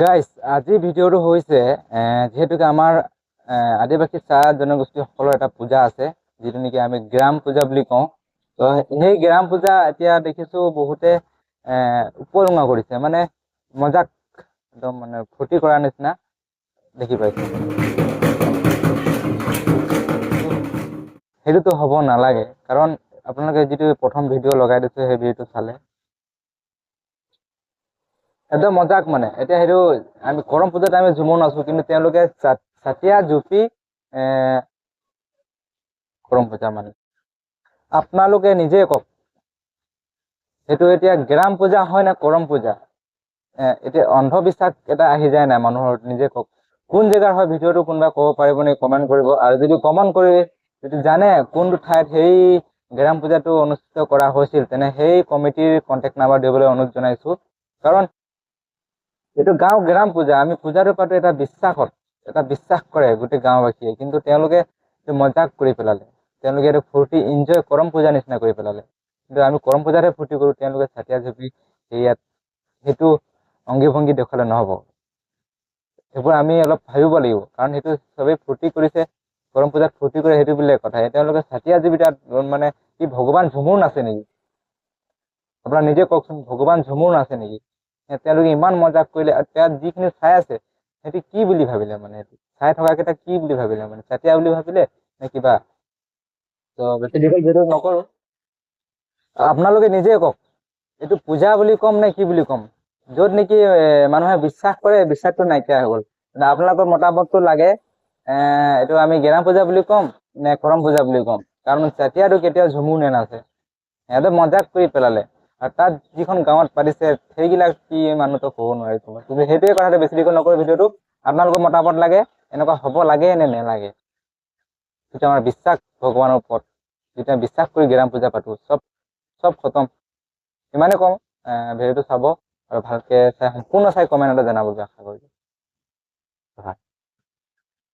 Guys আজি ভিডিঅ'টো হৈছে যেহেতুকে আমাৰ আদিবাসী চাহ জনগোষ্ঠীসকলৰ এটা পূজা আছে যিটো নেকি আমি গ্ৰাম পূজা বুলি কওঁ। তো সেই গ্ৰাম পূজা এতিয়া দেখিছো বহুতে উপলুঙা কৰিছে, মানে মজাক একদম মানে ফূৰ্তি কৰাৰ নিচিনা দেখি পাইছো। সেইটোতো হ'ব নালাগে, কাৰণ আপোনালোকে যিটো প্ৰথম ভিডিঅ' লগাই দিছে সেই ভিডিঅ'টো চালে একদম মজাক। মানে এতিয়া সেইটো আমি কৰম পূজাত আমি ঝুমুৰ নাচো, কিন্তু তেওঁলোকে চাতিয়া জুপি কৰম পূজা মানে আপোনালোকে নিজে কওক সেইটো এতিয়া গ্ৰাম পূজা হয় নে কৰম পূজা? এতিয়া অন্ধবিশ্বাস এটা আহি যায় নাই মানুহৰ, নিজে কওক কোন জেগাৰ হয় ভিডিঅ'টো কোনোবা ক'ব পাৰিব নে? কমেণ্ট কৰিব। আৰু যদি কমেণ্ট কৰি যদি জানে কোনটো ঠাইত সেই গ্ৰাম পূজাটো অনুষ্ঠিত কৰা হৈছিল তেনে সেই কমিটিৰ কণ্টেক্ট নাম্বাৰ দিবলৈ অনুৰোধ জনাইছো। কাৰণ এইটো গাঁও গ্ৰাম পূজা, আমি পূজাটো পাতো এটা বিশ্বাসত, এটা বিশ্বাস কৰে গোটেই গাঁওবাসীয়ে, কিন্তু তেওঁলোকে মজাক কৰি পেলালে। তেওঁলোকে এইটো ফূৰ্তি এনজয় কৰম পূজাৰ নিচিনা কৰি পেলালে। কিন্তু আমি কৰম পূজাতহে ফূৰ্তি কৰোঁ, তেওঁলোকে চাতিয়া ঝুপি ইয়াত সেইটো অংগী ভংগী দেখুৱালে নহ'ব। সেইবোৰ আমি অলপ ভাবিব লাগিব, কাৰণ সেইটো চবেই ফূৰ্তি কৰিছে, কৰম পূজাত ফূৰ্তি কৰে সেইটো বেলেগ কথা। তেওঁলোকে চাতিয়া ঝুপি তাত মানে কি ভগৱান ঝুমুৰ নাচে নেকি? আপোনাৰ নিজে কওকচোন, ভগৱান ঝুমুৰ নাচে নেকি? তেওঁলোকে ইমান মজাক কৰিলে, আৰু তাত যিখিনি চাই আছে সিহঁতি কি বুলি ভাবিলে? মানে চাই থকা কেইটা কি বুলি ভাবিলে? মানে চাতিয়া বুলি ভাবিলে নে কিবা? তো বেছি দীঘল ভিডিঅ' নকৰোঁ, আপোনালোকে নিজে কওক এইটো পূজা বুলি ক'ম নে কি বুলি ক'ম? য'ত নেকি মানুহে বিশ্বাস কৰে, বিশ্বাসটো নাইকিয়া হৈ গ'ল। আপোনালোকৰ মতামতটো লাগে, এইটো আমি গ্ৰাম পূজা বুলি ক'ম নে কৰম পূজা বুলি ক'ম? কাৰণ চাতিয়াটো কেতিয়াও ঝুমুৰ নেনাচে, সিহঁতে মজাক কৰি পেলালে। আৰু তাত যিখন গাঁৱত পাতিছে সেইবিলাক কি মানুহতো ক'ব নোৱাৰি তোমাক। কিন্তু সেইটোৱে কথাটো বেছি দীঘল নকৰোঁ ভিডিঅ'টো। আপোনালোকৰ মতামত লাগে, এনেকুৱা হ'ব লাগে নে নেলাগে? যিটো আমাৰ বিশ্বাস ভগৱানৰ ওপৰত, যিটো আমি বিশ্বাস কৰি গ্ৰাম পূজা পাতোঁ, চব খতম। ইমানে কওঁ, ভিডিঅ'টো চাব আৰু ভালকৈ চাই সম্পূৰ্ণ চাই কমেণ্ট এটা জনাবলৈ আশা কৰিলোঁ। হয়।